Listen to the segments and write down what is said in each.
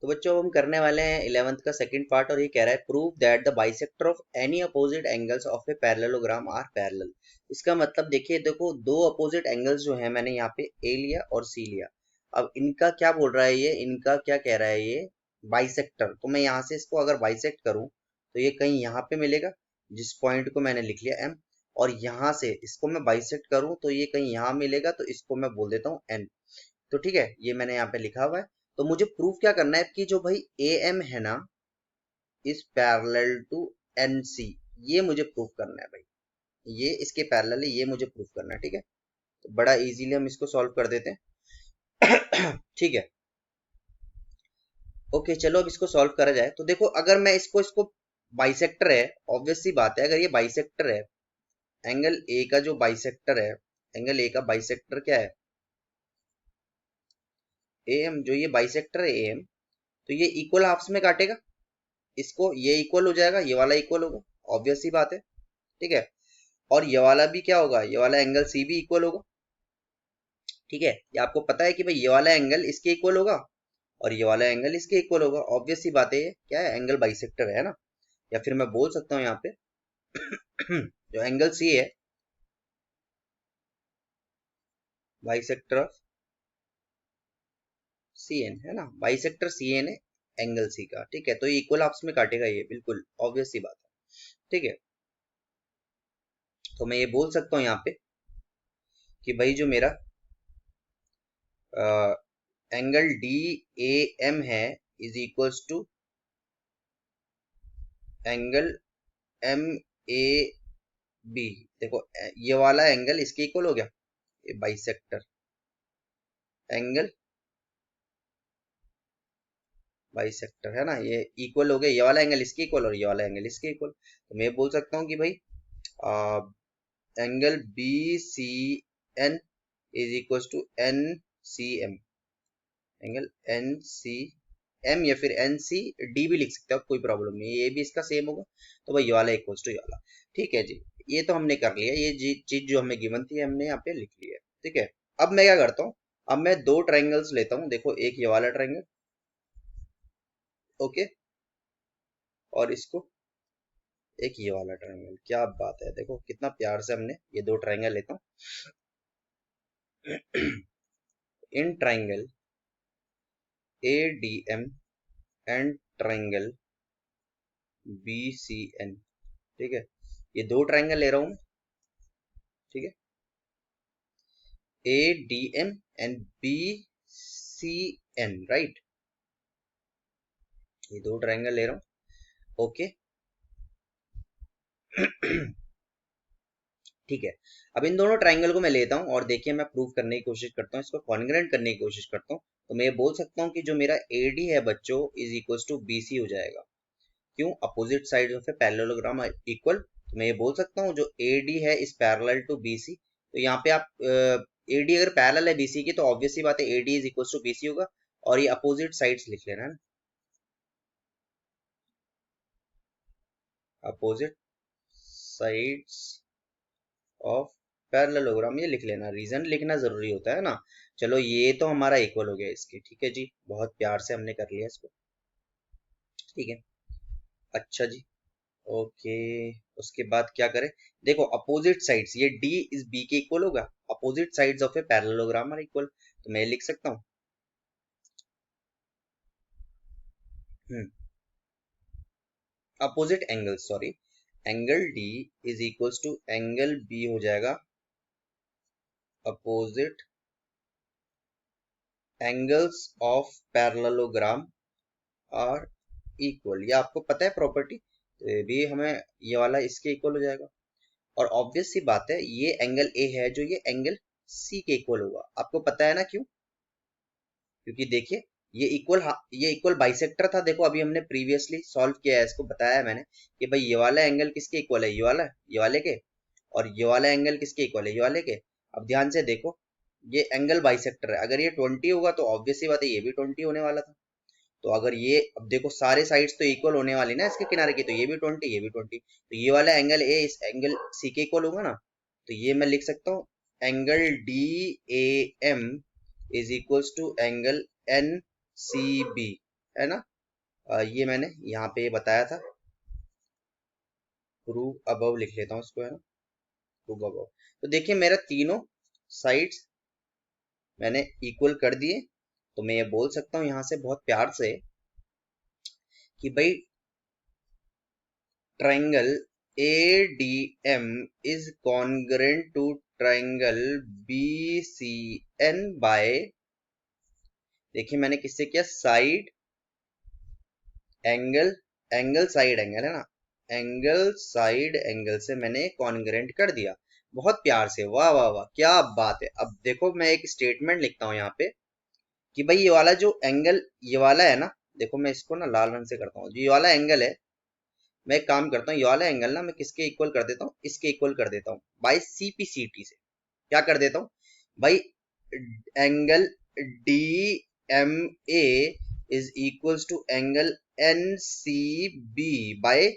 तो बच्चों अब हम करने वाले हैं 11th का सेकंड पार्ट और ये कह रहा है prove that the bisector of any opposite angles of a parallelogram are parallel. इसका मतलब देखिए, देखो दो अपोजिट एंगल्स जो है मैंने यहाँ पे ए लिया और सी लिया। अब इनका क्या बोल रहा है, ये इनका क्या कह रहा है, ये बाइसेक्टर। तो मैं यहाँ से इसको अगर बाइसेक्ट करूं तो ये कहीं यहाँ पे मिलेगा, जिस पॉइंट को मैंने लिख लिया एम, और यहाँ से इसको मैं बाइसेक्ट करूं तो ये कहीं यहाँ मिलेगा, तो इसको मैं बोल देता हूँ एन। तो ठीक है, ये मैंने यहाँ पे लिखा हुआ है। तो मुझे प्रूफ क्या करना है कि जो भाई ए एम है ना is parallel to N C, ये मुझे प्रूफ करना है भाई, ये इसके पैरेलल है, ये मुझे प्रूफ करना है। ठीक है, तो बड़ा इजीली हम इसको सॉल्व कर देते हैं। ठीक है, ओके चलो अब इसको सॉल्व करा जाए। तो देखो अगर मैं इसको इसको बाइसेक्टर है, ऑब्वियस सी बात है, अगर ये बाइसेक्टर है, एंगल ए का जो बाइसेक्टर है, एंगल ए का बाइसेक्टर क्या है, ए एम। जो ये बाइसेक्टर है ए एम, तो ये इक्वल हाफ्स में काटेगा, इसको ये इक्वल हो जाएगा, ये वाला इक्वल होगा, ऑब्वियस सी बात है। ठीक है, और ये वाला भी क्या होगा, ये वाला एंगल सी भी इक्वल होगा। ठीक है, ये आपको पता है कि भाई ये वाला एंगल इसके इक्वल होगा और ये वाला एंगल इसके इक्वल होगा, ऑब्वियस सी बात है। ये क्या है, एंगल बाइसेक्टर है ना। या फिर मैं बोल सकता हूँ यहाँ पे जो एंगल सी है, बाइसेक्टर ऑफ सी एन है ना, बाइसेक्टर सी एन है एंगल सी का। ठीक है, तो ये इक्वल हाफ्स में काटेगा, ये बिल्कुल ऑब्वियस सी बात है। ठीक है, तो मैं ये बोल सकता हूँ यहाँ पे कि भाई जो मेरा एंगल डी ए एम है is equals to angle M A B. देखो ये वाला एंगल इसके इक्वल हो गया, ये बाइसेक्टर एंगल बाइसेक्टर है ना, ये इक्वल हो गया, ये वाला एंगल इसके इक्वल और ये वाला एंगल इसके इक्वल। तो मैं बोल सकता हूँ कि भाई angle B C N is equal to N C M, angle N C M, या फिर एन सी डी भी लिख सकते हो, कोई प्रॉब्लम नहीं, ये भी इसका सेम होगा। तो भाई ये वाला इक्वल्स टू ये वाला। ठीक है जी, ये तो हमने कर लिया, ये चीज जो हमें गिवन थी हमने यहाँ पे लिख लिया है। ठीक है, अब मैं क्या करता हूँ, अब मैं दो ट्राइंगल्स लेता हूँ। देखो एक ये वाला ट्राइंगल, ओके, और इसको एक ये वाला ट्राइंगल। क्या बात है, देखो कितना प्यार से हमने ये दो ट्राइंगल लेता हूँ। In triangle A D M and triangle B C N. ठीक है, ये दो ट्राइंगल ले रहा हूँ मैं। ठीक है, A D M and B C N, right, ये दो ट्राइंगल ले रहा हूँ। ओके, ठीक है, अब इन दोनों ट्राइंगल को मैं लेता हूँ और देखिए मैं प्रूव करने की कोशिश करता हूँ, इसको कॉन्ग्रुएंट करने की कोशिश करता हूँ। तो मैं ये बोल सकता हूँ कि जो मेरा AD है बच्चों इज इक्वल टू BC हो जाएगा। क्यों, opposite side of a parallelogram are equal. तो मैं ये बोल सकता हूँ जो AD है इज पैरेलल टू BC। तो यहाँ पे आप AD अगर पैरेलल है BC की तो ऑब्वियस सी बात है AD is equal to BC होगा, और ये अपोजिट साइड्स लिख लेना है, अपोजिट साइड्स ऑफ पैरेललोग्राम, ये लिख लेना, रीजन लिखना जरूरी होता है ना। चलो ये तो हमारा इक्वल हो गया इसके। ठीक है जी, बहुत प्यार से हमने कर लिया इसको। ठीक है, अच्छा जी, ओके, उसके बाद क्या करें, देखो अपोजिट साइड्स, ये D इज B के इक्वल होगा, opposite sides of a parallelogram are equal. तो मैं लिख सकता हूँ opposite angle, sorry, angle D is equals to angle B हो जाएगा opposite angles of parallelogram are equal. ये आपको पता है प्रॉपर्टी, तो ये भी हमें ये वाला इसके इक्वल हो जाएगा। और ऑब्वियस सी बात है ये एंगल ए है जो ये एंगल सी के इक्वल होगा, आपको पता है ना, क्यों, क्योंकि देखिए ये इक्वल बाइसेक्टर था। देखो अभी हमने प्रीवियसली सॉल्व किया है, इसको बताया है मैंने कि भाई ये वाला एंगल किसके इक्वल है, ये वाले के, और ये वाला एंगल किसके इक्वल है, ये वाले के। अब ध्यान से देखो, ये एंगल बाइसेक्टर है, अगर ये 20 होगा तो ऑब्वियस सी बात है ये भी 20 होने वाला था। तो अगर ये, अब देखो सारे साइड्स तो इक्वल होने वाली ना इसके किनारे की, तो ये भी 20, ये भी 20, तो ये वाला एंगल ए इस एंगल सी के इक्वल होगा ना। तो ये मैं लिख सकता हूँ angle DAM is equals to angle NCB। है ना। ये मैंने यहाँ पे बताया था, प्रूव अबव लिख लेता हूँ इसको, है ना, प्रूव अबव। तो देखिए मेरा तीनों साइड्स मैंने इक्वल कर दिए, तो मैं ये बोल सकता हूँ यहाँ से बहुत प्यार से कि भाई triangle ADM is congruent to triangle BCN by, देखिए मैंने किससे किया, side angle, angle side angle है ना, एंगल साइड एंगल से मैंने कॉन्ग्रेंट कर दिया, बहुत प्यार से। वाह वाह वाह, क्या बात है। अब देखो मैं एक स्टेटमेंट लिखता हूँ यहाँ पे कि भाई ये वाला जो एंगल, ये वाला है ना, देखो मैं इसको ना लाल रंग से करता हूँ, जो ये वाला एंगल है, मैं एक काम करता हूँ, ये वाला एंगल ना मैं किसके इक्वल कर देता हूँ, इसके इक्वल कर देता हूँ बाय CPCT से। क्या कर देता हूँ भाई, angle DMA is equals to angle NCB by,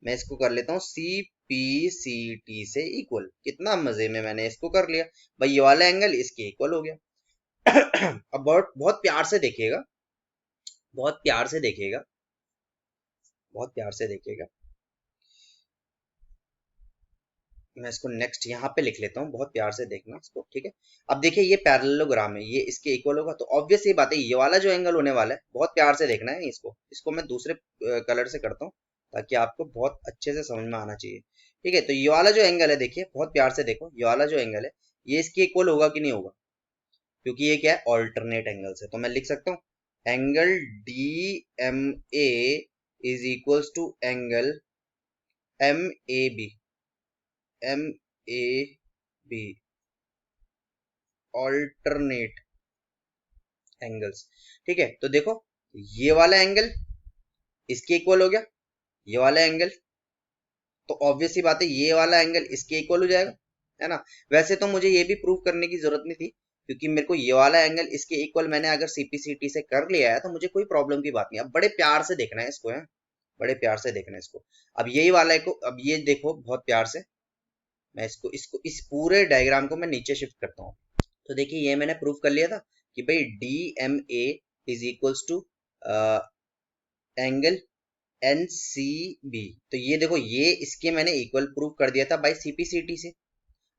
मैं इसको कर लेता हूँ CPCT से इक्वल। कितना मजे में मैंने इसको कर लिया भाई, ये वाला एंगल इसके इक्वल हो गया। अब बहुत बहुत प्यार से देखिएगा, बहुत प्यार से देखिएगा, बहुत प्यार से देखिएगा। मैं इसको नेक्स्ट यहाँ पे लिख लेता हूँ, बहुत प्यार से देखना इसको, ठीक है। अब देखिए ये पैरेललोग्राम है, ये इसके इक्वल होगा, तो ऑब्वियस ये बात है ये वाला जो एंगल होने वाला है, बहुत प्यार से देखना है इसको। इसको मैं दूसरे कलर से करता हूँ ताकि आपको बहुत अच्छे से समझ में आना चाहिए, ठीक है। तो ये वाला जो एंगल है, देखिए बहुत प्यार से देखो, ये वाला जो एंगल है ये इसके इक्वल होगा कि नहीं होगा, क्योंकि ये क्या है, ऑल्टरनेट एंगल है। तो मैं लिख सकता हूँ angle DMA is equals to angle MAB, MAB alternate angles, ठीक है। तो देखो ये वाला एंगल इसके इक्वल हो गया, ये वाला एंगल, तो ऑब्वियस ही बात है ये वाला एंगल इसके इक्वल हो जाएगा, है ना। वैसे तो मुझे ये भी प्रूव करने की जरूरत नहीं थी, क्योंकि मेरे को ये वाला एंगल इसके इक्वल मैंने अगर CPCT से कर लिया है तो मुझे कोई प्रॉब्लम की बात नहीं। अब बड़े प्यार से देखना है इसको, है बड़े प्यार से देखना है इसको। अब यही वाला को, अब ये देखो बहुत प्यार से, मैं इसको इसको इस पूरे डायग्राम को मैं नीचे शिफ्ट करता हूँ। तो देखिए ये मैंने प्रूव कर लिया था कि भाई DMA is equals to angle NCB। तो ये देखो ये इसके मैंने इक्वल प्रूव कर दिया था बाय CPCT से।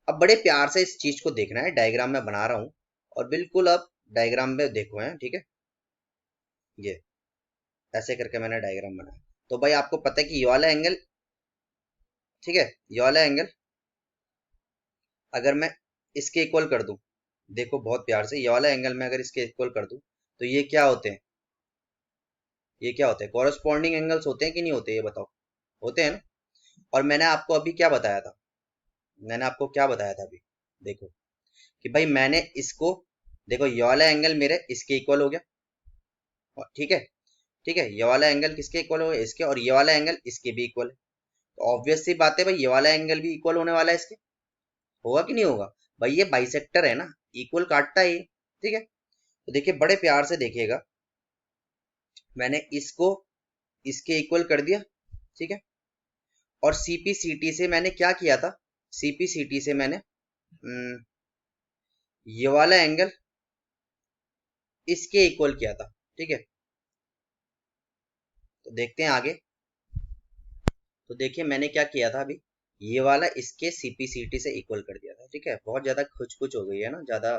अब बड़े प्यार से इस चीज को देखना है, डायग्राम में बना रहा हूं और बिल्कुल अब डायग्राम में देखो, है ठीक है, ये ऐसे करके मैंने डायग्राम बनाया। तो भाई आपको पता है कि ये वाला एंगल, ठीक है, ये वाला एंगल अगर मैं इसके इक्वल कर दूं, देखो बहुत प्यार से, ये वाला एंगल मैं अगर इसके इक्वल कर दूं तो ये क्या होते हैं, ये क्या होते हैं, कॉरेस्पॉन्डिंग एंगल्स होते हैं कि नहीं होते, ये बताओ, होते हैं ना। और मैंने आपको अभी क्या बताया था, मैंने आपको क्या बताया था अभी, देखो कि भाई मैंने इसको, देखो ये वाला एंगल मेरे इसके इक्वल हो गया, ठीक है, ठीक है, ये वाला एंगल किसके इक्वल हो गया, इसके, और ये वाला एंगल इसके भी इक्वल है। तो ऑब्वियस सी बात है भाई ये वाला एंगल भी इक्वल होने वाला है इसके, होगा कि नहीं होगा भाई, ये बाइसेक्टर है ना, इक्वल काटता है ये, ठीक है। तो देखिए बड़े प्यार से देखिएगा, मैंने इसको इसके इक्वल कर दिया, ठीक है। और CPCT से मैंने क्या किया था, CPCT से मैंने ये वाला एंगल इसके इक्वल किया था, ठीक है। तो देखते हैं आगे। तो देखिए मैंने क्या किया था अभी, ये वाला इसके CPCT से इक्वल कर दिया था, ठीक है। बहुत ज्यादा खुच खुच हो गई है ना, ज्यादा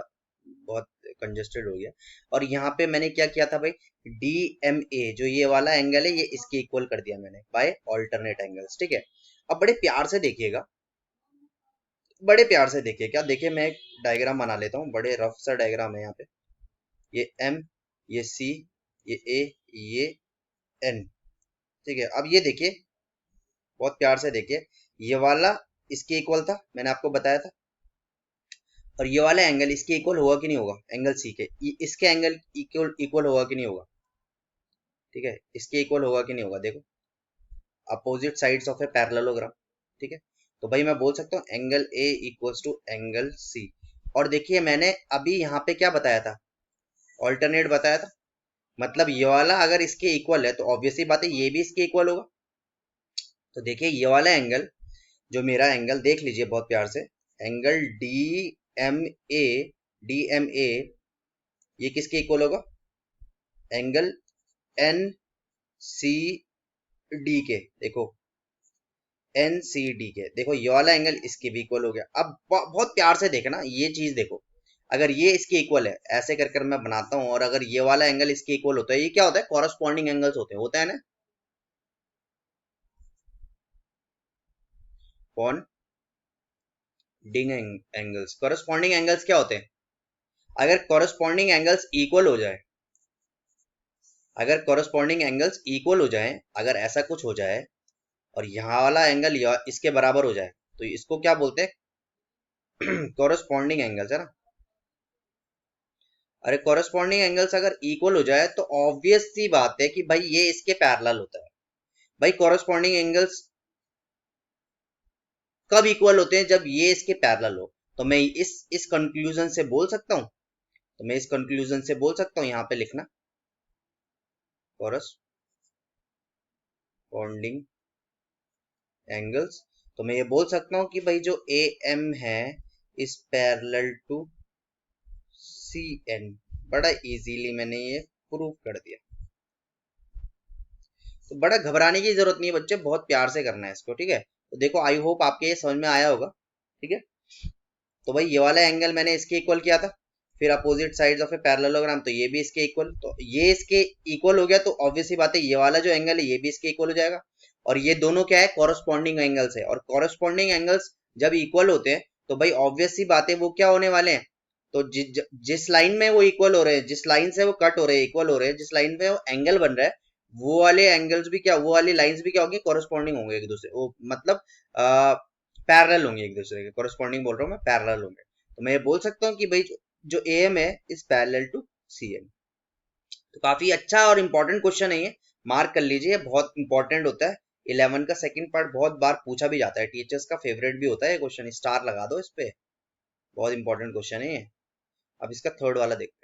बहुत कंजेस्टेड हो गया। और यहाँ पे मैंने क्या किया था भाई, DMA जो ये वाला एंगल है ये इसके इक्वल कर दिया मैंने बाय ऑल्टरनेट एंगल्स, ठीक है। अब बड़े प्यार से देखिएगा, बड़े प्यार से देखिए, क्या देखिए मैं एक डायग्राम बना लेता हूँ, बड़े रफ सा डायग्राम है यहाँ पे, ये M, ये C, ये A, ये N, ठीक है। अब ये देखिए बहुत प्यार से देखिए, ये वाला इसके इक्वल था, मैंने आपको बताया था, और ये वाला एंगल इसके इक्वल होगा कि नहीं होगा, एंगल C के, इसके एंगल इक्वल इक्वल होगा कि नहीं होगा, ठीक है, इसके इक्वल होगा कि नहीं होगा, देखो opposite sides of a parallelogram, ठीक है। तो भाई मैं बोल सकता हूँ angle A equals to angle C। और देखिए मैंने अभी यहाँ पे क्या बताया था, ऑल्टरनेट बताया था, मतलब ये वाला अगर इसके इक्वल है तो ऑब्वियसली बात है ये भी इसके इक्वल होगा। तो देखिए ये वाला एंगल, जो मेरा एंगल देख लीजिए बहुत प्यार से, एंगल DMA, DMA ये किसके इक्वल होगा, एंगल एन सी डी के, देखो एन सी डी के, देखो ये वाला एंगल इसके भी इक्वल हो गया। अब बहुत प्यार से देखना ये चीज, देखो अगर ये इसके इक्वल है, ऐसे कर कर मैं बनाता हूं, और अगर ये वाला एंगल इसके इक्वल होता है, ये क्या होता है, कॉरस्पॉन्डिंग एंगल्स होते हैं ना, कॉरस्पॉन्डिंग एंगल्स। कॉरस्पॉन्डिंग एंगल्स क्या होते हैं, अगर कॉरस्पॉन्डिंग एंगल्स इक्वल हो जाए, अगर कॉरस्पॉन्डिंग एंगल्स इक्वल हो जाए, अगर ऐसा कुछ हो जाए और यहाँ वाला एंगल इसके बराबर हो जाए, तो इसको क्या बोलते हैं, कॉरस्पॉन्डिंग एंगल्स, है ना। अरे कॉरस्पॉन्डिंग एंगल्स अगर इक्वल हो जाए तो ऑब्वियस सी बात है कि भाई ये इसके पैरेलल होता है। भाई कॉरस्पॉन्डिंग एंगल्स कब इक्वल होते हैं, जब ये इसके पैरेलल हो। तो मैं इस कंक्लूजन से बोल सकता हूं, तो मैं इस कंक्लूजन से बोल सकता हूं, यहां पे लिखना कॉरस्पॉन्डिंग एंगल्स। तो मैं ये बोल सकता हूं कि भाई जो ए एम है इस पैरेलल टू सी एन। बड़ा इजीली मैंने ये प्रूव कर दिया। तो बड़ा घबराने की जरूरत नहीं है बच्चे, बहुत प्यार से करना है इसको, ठीक है। तो देखो आई होप आपके ये समझ में आया होगा, ठीक है। तो भाई ये वाला एंगल मैंने इसके इक्वल किया था, फिर opposite sides of a parallelogram, तो ये भी इसके इक्वल, तो ये इसके इक्वल हो गया, तो ऑब्वियस सी बात है ये वाला जो एंगल है ये भी इसके इक्वल हो जाएगा। और ये दोनों क्या है, कॉरस्पॉन्डिंग एंगल्स है, और कॉरस्पॉन्डिंग एंगल्स जब इक्वल होते हैं तो भाई ऑब्वियस सी बात है वो क्या होने वाले हैं, तो जिस लाइन में वो इक्वल हो रहे हैं, जिस लाइन से वो कट हो रहे हैं, इक्वल हो रहे हैं, जिस लाइन पे वो एंगल बन रहा है, वो वाले एंगल्स भी क्या, वो वाली लाइंस भी क्या होंगी, कॉरस्पॉन्डिंग होंगे एक दूसरे, वो मतलब पैरेलल होंगे एक दूसरे के, कॉरस्पॉन्डिंग बोल रहा हूँ मैं, पैरेलल होंगे। तो मैं ये बोल सकता हूँ कि भाई जो ए एम है is parallel to C M. तो काफी अच्छा और इंपॉर्टेंट क्वेश्चन है ये, मार्क कर लीजिए, बहुत इंपॉर्टेंट होता है। 11 का सेकंड पार्ट बहुत बार पूछा भी जाता है, टीचर्स का फेवरेट भी होता है ये क्वेश्चन, स्टार लगा दो इस पे, बहुत इंपॉर्टेंट क्वेश्चन है ये। अब इसका थर्ड वाला देखते हैं।